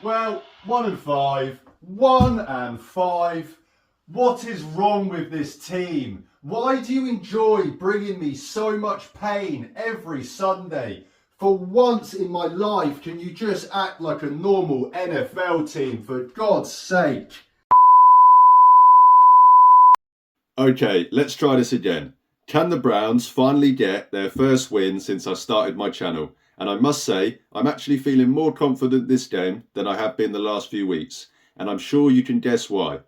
Well, 1-5. 1-5. What is wrong with this team? Why do you enjoy bringing me so much pain every Sunday? For once in my life, can you just act like a normal NFL team, for God's sake? Okay, let's try this again. Can the Browns finally get their first win since I started my channel? And I must say, I'm actually feeling more confident this game than I have been the last few weeks. And I'm sure you can guess why.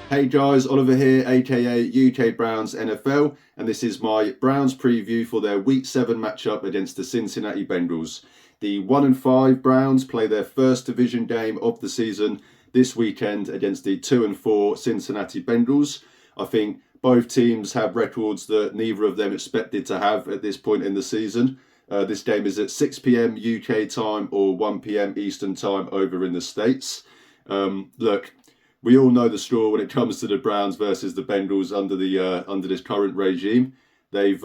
Hey guys, Oliver here, aka UK Browns NFL, and this is my Browns preview for their Week 7 matchup against the Cincinnati Bengals. The 1-5 Browns play their first division game of the season this weekend against the 2-4 Cincinnati Bengals. I think both teams have records that neither of them expected to have at this point in the season. This game is at 6 p.m. UK time or 1 p.m. Eastern time over in the States. Look, we all know the score when it comes to the Browns versus the Bengals under this current regime. They've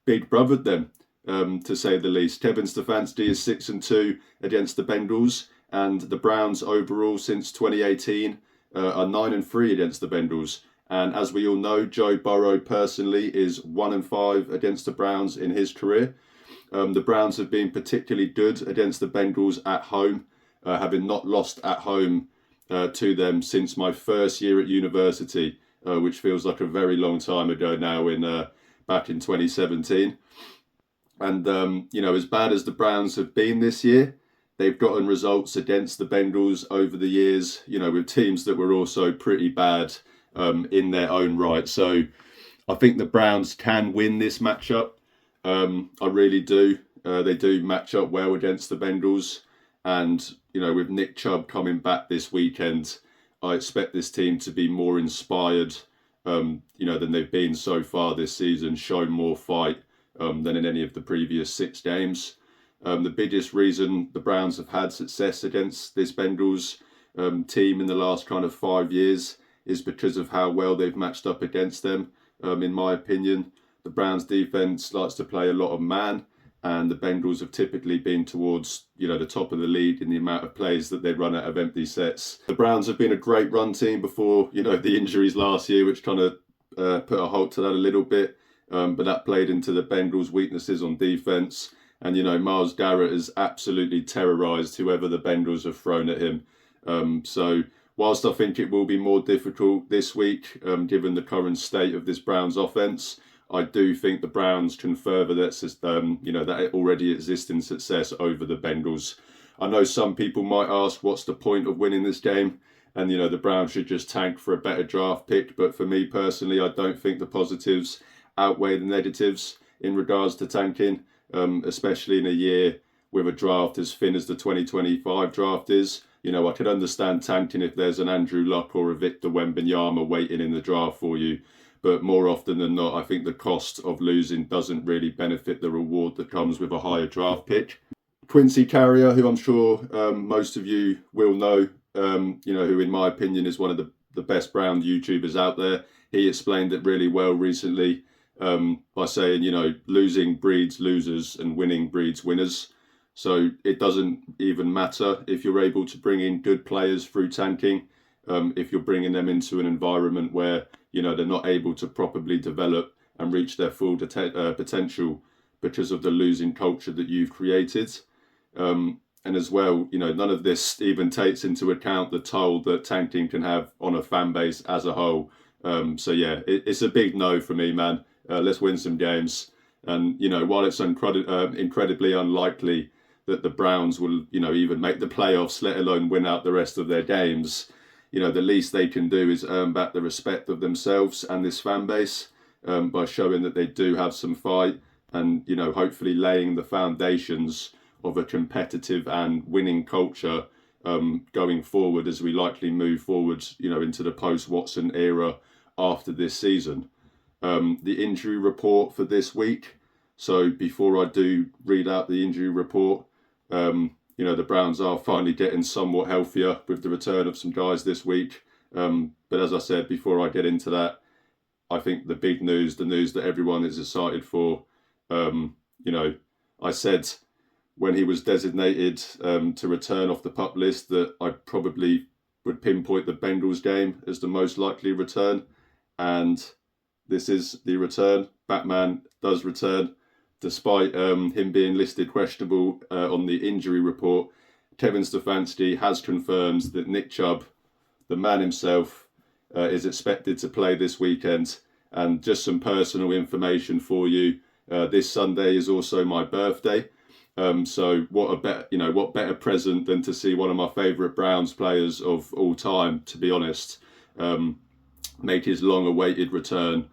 big brothered them, to say the least. Kevin Stefanski is 6-2 against the Bengals, and the Browns overall since 2018 are 9-3 against the Bengals. And as we all know, Joe Burrow personally is 1-5 against the Browns in his career. The Browns have been particularly good against the Bengals at home, having not lost at home to them since my first year at university, which feels like a very long time ago now, back in 2017. And as bad as the Browns have been this year, they've gotten results against the Bengals over the years, with teams that were also pretty bad in their own right. So I think the Browns can win this matchup. I really do. They do match up well against the Bengals. And, with Nick Chubb coming back this weekend, I expect this team to be more inspired, than they've been so far this season, show more fight than in any of the previous 6 games. The biggest reason the Browns have had success against this Bengals team in the last kind of 5 years is because of how well they've matched up against them. In my opinion, the Browns defense likes to play a lot of man, and the Bengals have typically been towards, the top of the league in the amount of plays that they run out of empty sets. The Browns have been a great run team before, the injuries last year, which kind of put a halt to that a little bit. But that played into the Bengals' weaknesses on defense. And, Myles Garrett has absolutely terrorized whoever the Bengals have thrown at him. So whilst I think it will be more difficult this week, given the current state of this Browns offense, I do think the Browns can further that already existing success over the Bengals. I know some people might ask, what's the point of winning this game? And, the Browns should just tank for a better draft pick. But for me personally, I don't think the positives outweigh the negatives in regards to tanking, especially in a year with a draft as thin as the 2025 draft is. I could understand tanking if there's an Andrew Luck or a Victor Wembanyama waiting in the draft for you. But more often than not, I think the cost of losing doesn't really benefit the reward that comes with a higher draft pick. Quincy Carrier, who I'm sure most of you will know, who in my opinion is one of the best Brown YouTubers out there, he explained it really well recently by saying, losing breeds losers and winning breeds winners. So it doesn't even matter if you're able to bring in good players through tanking, if you're bringing them into an environment where, they're not able to properly develop and reach their full potential because of the losing culture that you've created. And as well, none of this even takes into account the toll that tanking can have on a fan base as a whole. So yeah, it's a big no for me, man. Let's win some games. And, while it's incredibly unlikely that the Browns will, even make the playoffs, let alone win out the rest of their games, the least they can do is earn back the respect of themselves and this fan base by showing that they do have some fight and, hopefully laying the foundations of a competitive and winning culture going forward as we likely move forward, into the post-Watson era after this season. The injury report for this week. So before I do read out the injury report, the Browns are finally getting somewhat healthier with the return of some guys this week. But as I said, before I get into that, I think the big news, the news that everyone is excited for, I said when he was designated to return off the pup list that I probably would pinpoint the Bengals game as the most likely return. And this is the return. Batman does return. Despite him being listed questionable on the injury report, Kevin Stefanski has confirmed that Nick Chubb, the man himself, is expected to play this weekend. And just some personal information for you. This Sunday is also my birthday. So what better present than to see one of my favourite Browns players of all time, to be honest, make his long-awaited return,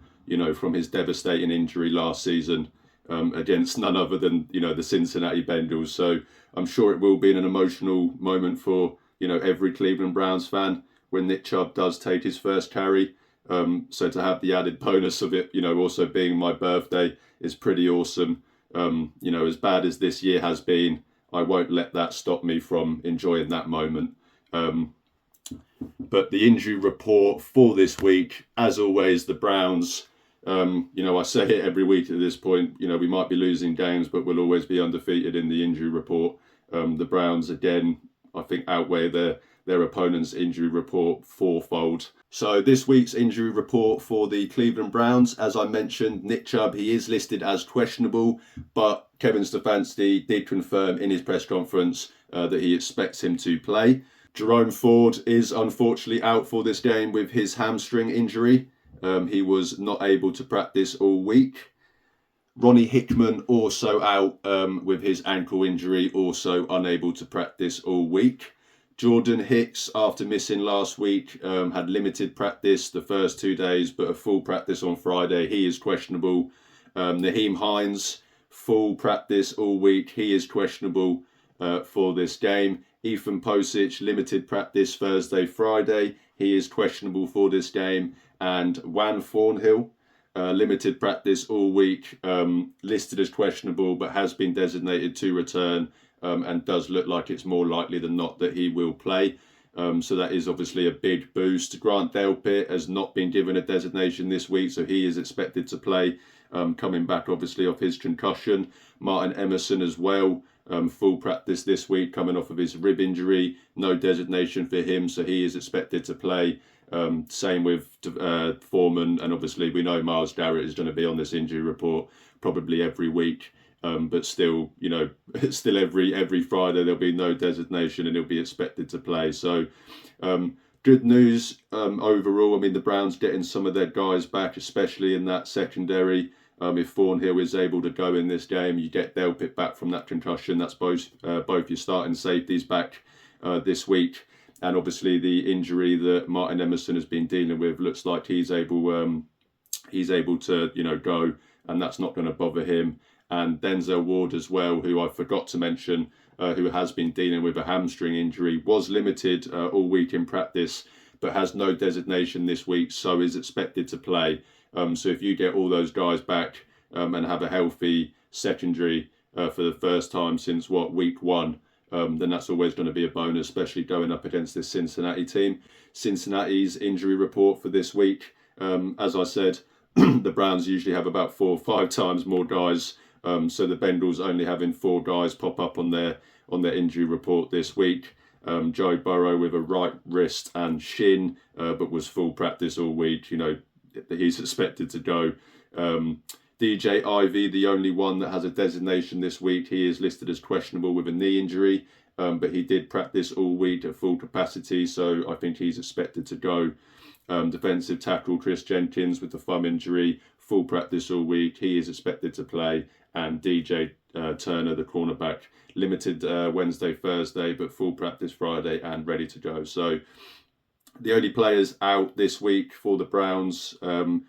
from his devastating injury last season against none other than, the Cincinnati Bengals. So I'm sure it will be an emotional moment for, every Cleveland Browns fan when Nick Chubb does take his first carry. So to have the added bonus of it, also being my birthday is pretty awesome. As bad as this year has been, I won't let that stop me from enjoying that moment. But the injury report for this week, as always, the Browns, I say it every week at this point, we might be losing games, but we'll always be undefeated in the injury report. The Browns, again, I think outweigh their opponent's injury report fourfold. So this week's injury report for the Cleveland Browns, as I mentioned, Nick Chubb, he is listed as questionable, but Kevin Stefanski did confirm in his press conference that he expects him to play. Jerome Ford is unfortunately out for this game with his hamstring injury. He was not able to practice all week. Ronnie Hickman also out with his ankle injury, also unable to practice all week. Jordan Hicks, after missing last week, had limited practice the first 2 days, but a full practice on Friday. He is questionable. Naheem Hines, full practice all week. He is questionable for this game. Ethan Posich, limited practice Thursday, Friday. He is questionable for this game. And Juan Thornhill, limited practice all week, listed as questionable, but has been designated to return. And does look like it's more likely than not that he will play. So that is obviously a big boost. Grant Delpit has not been given a designation this week, so he is expected to play, coming back obviously off his concussion. Martin Emerson as well, full practice this week, coming off of his rib injury. No designation for him, so he is expected to play. Same with Foreman, and obviously we know Myles Garrett is going to be on this injury report probably every week. But still, still every Friday there'll be no designation and he'll be expected to play. So good news overall. I mean, the Browns getting some of their guys back, especially in that secondary. If Thornhill is able to go in this game, you get Delpit back from that concussion. That's both your starting safeties back this week. And obviously the injury that Martin Emerson has been dealing with looks like he's able to go, and that's not going to bother him. And Denzel Ward as well, who I forgot to mention, who has been dealing with a hamstring injury, was limited all week in practice, but has no designation this week, so is expected to play. So if you get all those guys back and have a healthy secondary for the first time since week one, then that's always going to be a bonus, especially going up against this Cincinnati team. Cincinnati's injury report for this week, as I said, the Browns usually have about 4 or 5 times more guys. So the Bengals only having 4 guys pop up on their injury report this week. Joe Burrow with a right wrist and shin, but was full practice all week. He's expected to go. DJ Ivy, the only one that has a designation this week, he is listed as questionable with a knee injury, but he did practice all week at full capacity, so I think he's expected to go. Defensive tackle Chris Jenkins with the thumb injury, full practice all week. He is expected to play. And DJ Turner, the cornerback, limited Wednesday, Thursday, but full practice Friday and ready to go. So the only players out this week for the Browns,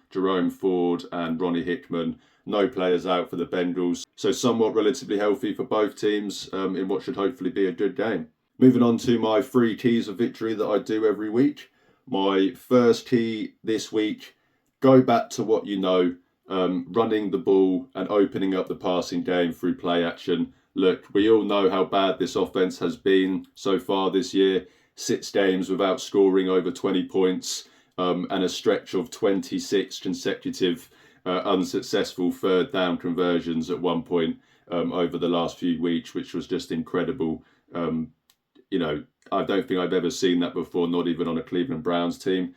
Jerome Ford and Ronnie Hickman. No players out for the Bengals. So somewhat relatively healthy for both teams in what should hopefully be a good game. Moving on to my 3 keys of victory that I do every week. My first key this week, go back to what you know. Running the ball and opening up the passing game through play action. Look, we all know how bad this offense has been so far this year. 6 games without scoring over 20 points and a stretch of 26 consecutive unsuccessful third down conversions at one point over the last few weeks, which was just incredible. I don't think I've ever seen that before, not even on a Cleveland Browns team.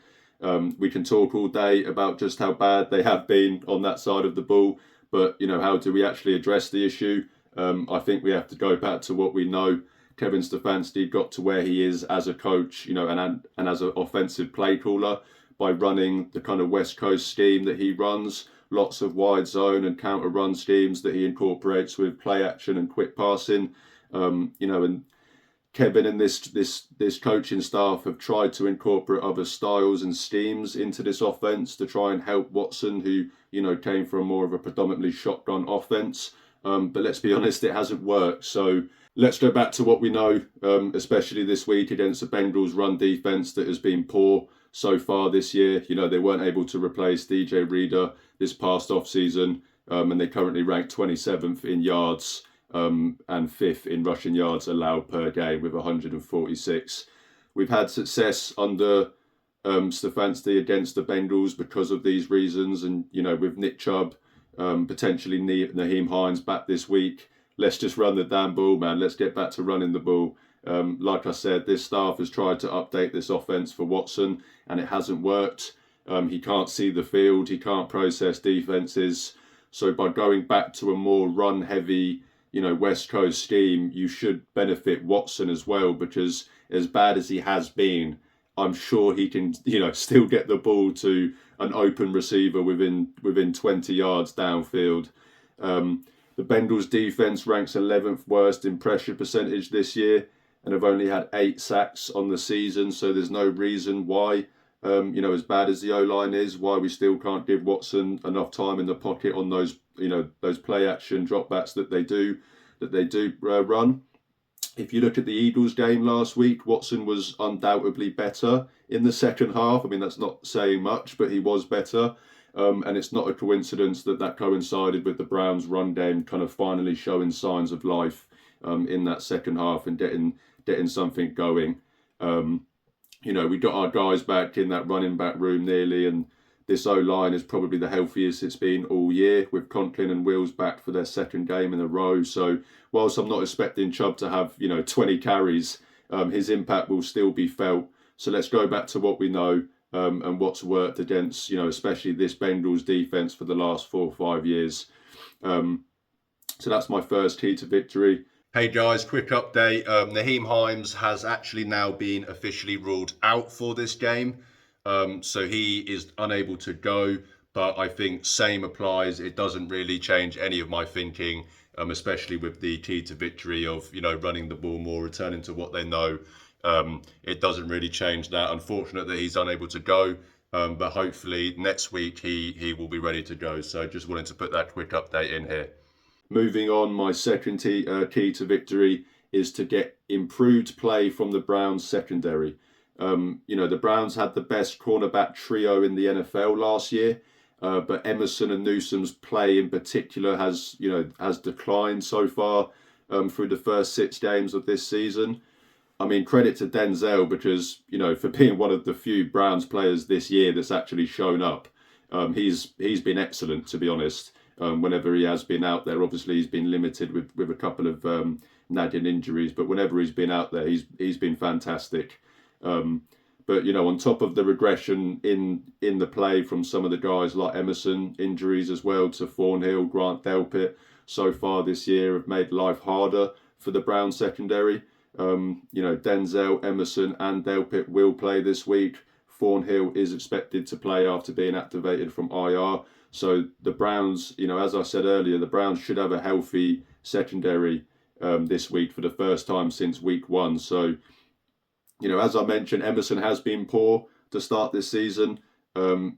We can talk all day about just how bad they have been on that side of the ball, but how do we actually address the issue? I think we have to go back to what we know. Kevin Stefanski got to where he is as a coach, and as an offensive play caller by running the kind of West Coast scheme that he runs. Lots of wide zone and counter run schemes that he incorporates with play action and quick passing. And Kevin and this coaching staff have tried to incorporate other styles and schemes into this offense to try and help Watson, who came from more of a predominantly shotgun offense. But let's be honest, it hasn't worked. So let's go back to what we know, especially this week against the Bengals run defense that has been poor so far this year. They weren't able to replace DJ Reader this past offseason, and they currently rank 27th in yards and 5th in rushing yards allowed per game with 146. We've had success under Stefanski against the Bengals because of these reasons, and with Nick Chubb, potentially Nyheim Hines back this week. Let's just run the damn ball, man. Let's get back to running the ball. Like I said, this staff has tried to update this offense for Watson, and it hasn't worked. He can't see the field. He can't process defenses. So by going back to a more run-heavy, West Coast scheme, you should benefit Watson as well, because as bad as he has been, I'm sure he can, still get the ball to an open receiver within 20 yards downfield. The Bengals defense ranks 11th worst in pressure percentage this year and have only had 8 sacks on the season. So there's no reason why, as bad as the O-line is, why we still can't give Watson enough time in the pocket on those, those play action dropbacks that they do run. If you look at the Eagles game last week, Watson was undoubtedly better in the second half. I mean, that's not saying much, but he was better. And it's not a coincidence that coincided with the Browns' run game kind of finally showing signs of life in that second half and getting something going. We got our guys back in that running back room nearly, and this O-line is probably the healthiest it's been all year, with Conklin and Wills back for their second game in a row. So whilst I'm not expecting Chubb to have 20 carries, his impact will still be felt. So let's go back to what we know. And what's worked against, especially this Bengals defense for the last 4 or 5 years. So that's my first key to victory. Hey guys, quick update. Nyheim Hines has actually now been officially ruled out for this game. So he is unable to go, but I think same applies. It doesn't really change any of my thinking, especially with the key to victory of, running the ball more, returning to what they know. It doesn't really change that. Unfortunate that he's unable to go, but hopefully next week he will be ready to go. So just wanted to put that quick update in here. Moving on, my second key to victory is to get improved play from the Browns secondary. The Browns had the best cornerback trio in the NFL last year, but Emerson and Newsom's play in particular has declined so far through the first 6 games of this season. I mean, credit to Denzel because, for being one of the few Browns players this year that's actually shown up. He's been excellent, to be honest. Whenever he has been out there, obviously he's been limited with a couple of nagging injuries, but whenever he's been out there, he's been fantastic. But on top of the regression in the play from some of the guys like Emerson, injuries as well to Thornhill, Grant Delpit so far this year have made life harder for the Browns secondary. Denzel, Emerson and Delpit will play this week. Thornhill is expected to play after being activated from IR. So the Browns, as I said earlier, the Browns should have a healthy secondary this week for the first time since week 1. So, as I mentioned, Emerson has been poor to start this season.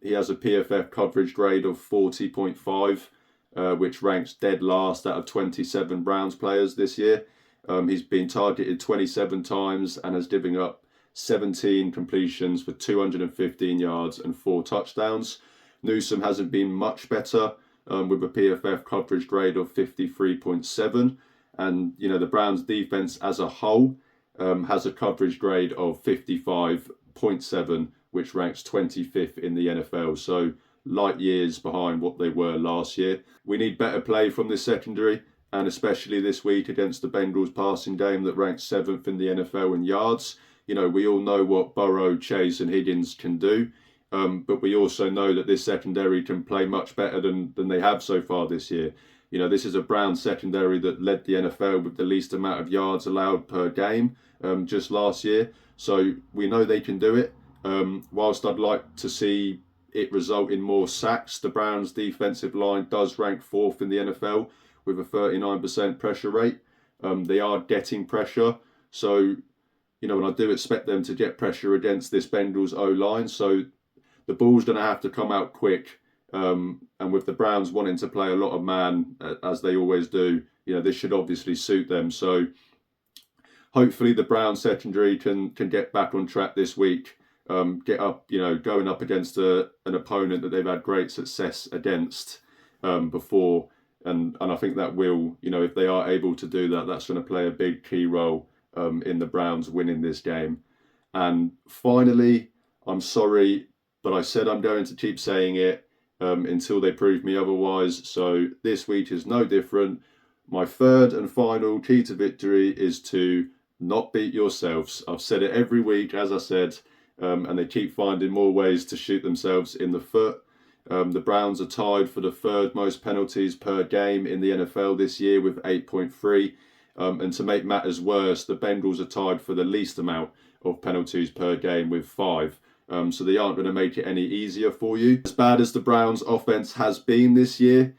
He has a PFF coverage grade of 40.5, which ranks dead last out of 27 Browns players this year. He's been targeted 27 times and has given up 17 completions for 215 yards and 4 touchdowns. Newsom hasn't been much better with a PFF coverage grade of 53.7. And, the Browns defense as a whole has a coverage grade of 55.7, which ranks 25th in the NFL. So, light years behind what they were last year. We need better play from this secondary, and especially this week against the Bengals passing game that ranks 7th in the NFL in yards. We all know what Burrow, Chase and Higgins can do, but we also know that this secondary can play much better than they have so far this year. This is a Browns secondary that led the NFL with the least amount of yards allowed per game just last year. So we know they can do it. Whilst I'd like to see it result in more sacks, the Browns defensive line does rank 4th in the NFL with a 39% pressure rate. They are getting pressure. So, and I do expect them to get pressure against this Bengals O-line. So the ball's going to have to come out quick. And with the Browns wanting to play a lot of man, as they always do, this should obviously suit them. So hopefully the Browns secondary can get back on track this week, get up, going up against an opponent that they've had great success against before. And I think that will, if they are able to do that, that's going to play a big key role in the Browns winning this game. And finally, I'm sorry, but I said I'm going to keep saying it until they prove me otherwise. So this week is no different. My third and final key to victory is to not beat yourselves. I've said it every week, as I said, and they keep finding more ways to shoot themselves in the foot. The Browns are tied for the 3rd most penalties per game in the NFL this year with 8.3. And to make matters worse, the Bengals are tied for the least amount of penalties per game with 5. So they aren't going to make it any easier for you. As bad as the Browns' offense has been this year,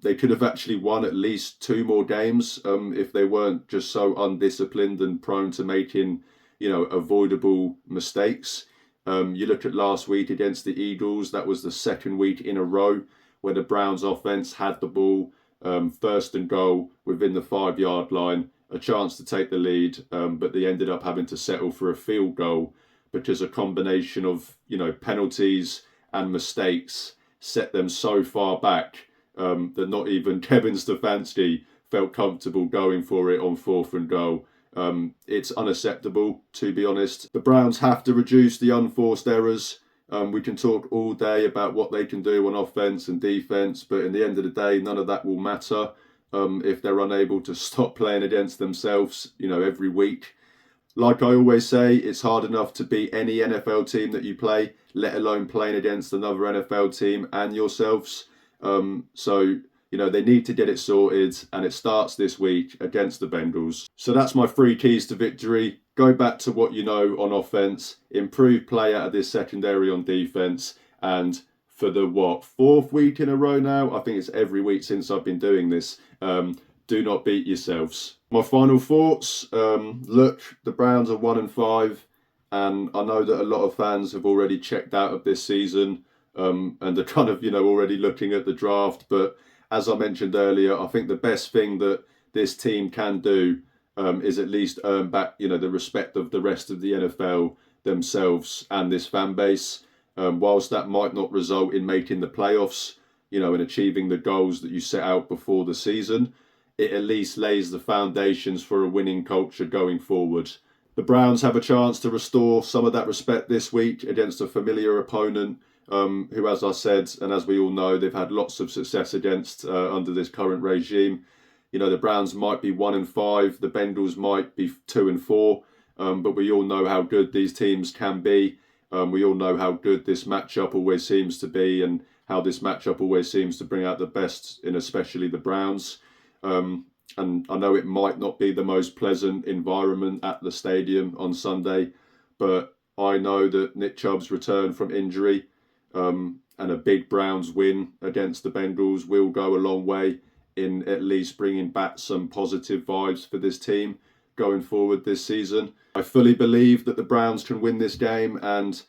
they could have actually won at least 2 more games if they weren't just so undisciplined and prone to making, avoidable mistakes. You look at last week against the Eagles, that was the 2nd week in a row where the Browns offense had the ball 1st and goal within the 5-yard line, a chance to take the lead, but they ended up having to settle for a field goal because a combination of, penalties and mistakes set them so far back that not even Kevin Stefanski felt comfortable going for it on 4th and goal. It's unacceptable, to be honest. The Browns have to reduce the unforced errors. We can talk all day about what they can do on offense and defense, but in the end of the day, none of that will matter if they're unable to stop playing against themselves, every week. Like I always say, it's hard enough to beat any NFL team that you play, let alone playing against another NFL team and yourselves. So they need to get it sorted, and it starts this week against the Bengals. So that's my 3 keys to victory. Go back to what you know on offense, improve play out of this secondary on defense, and for the 4th week in a row now, I think it's every week since I've been doing this, do not beat yourselves. My final thoughts, look, the Browns are 1-5, and I know that a lot of fans have already checked out of this season and are kind of, already looking at the draft, but as I mentioned earlier, I think the best thing that this team can do is at least earn back, the respect of the rest of the NFL themselves and this fan base. Whilst that might not result in making the playoffs, and achieving the goals that you set out before the season, it at least lays the foundations for a winning culture going forward. The Browns have a chance to restore some of that respect this week against a familiar opponent who, as I said, and as we all know, they've had lots of success against under this current regime. The Browns might be 1-5, the Bengals might be 2-4, but we all know how good these teams can be. We all know how good this matchup always seems to be, and how this matchup always seems to bring out the best in especially the Browns. And I know it might not be the most pleasant environment at the stadium on Sunday, but I know that Nick Chubb's return from injury and a big Browns win against the Bengals will go a long way in at least bringing back some positive vibes for this team going forward this season. I fully believe that the Browns can win this game, and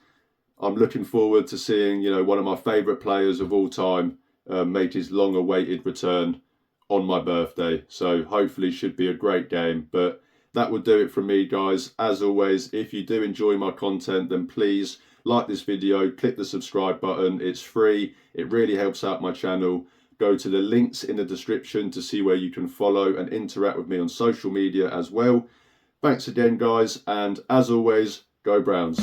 I'm looking forward to seeing, one of my favourite players of all time make his long-awaited return on my birthday. So hopefully should be a great game. But that would do it from me, guys. As always, if you do enjoy my content, then please like this video, click the subscribe button. It's free. It really helps out my channel. Go to the links in the description to see where you can follow and interact with me on social media as well. Thanks again, guys. And as always, go Browns.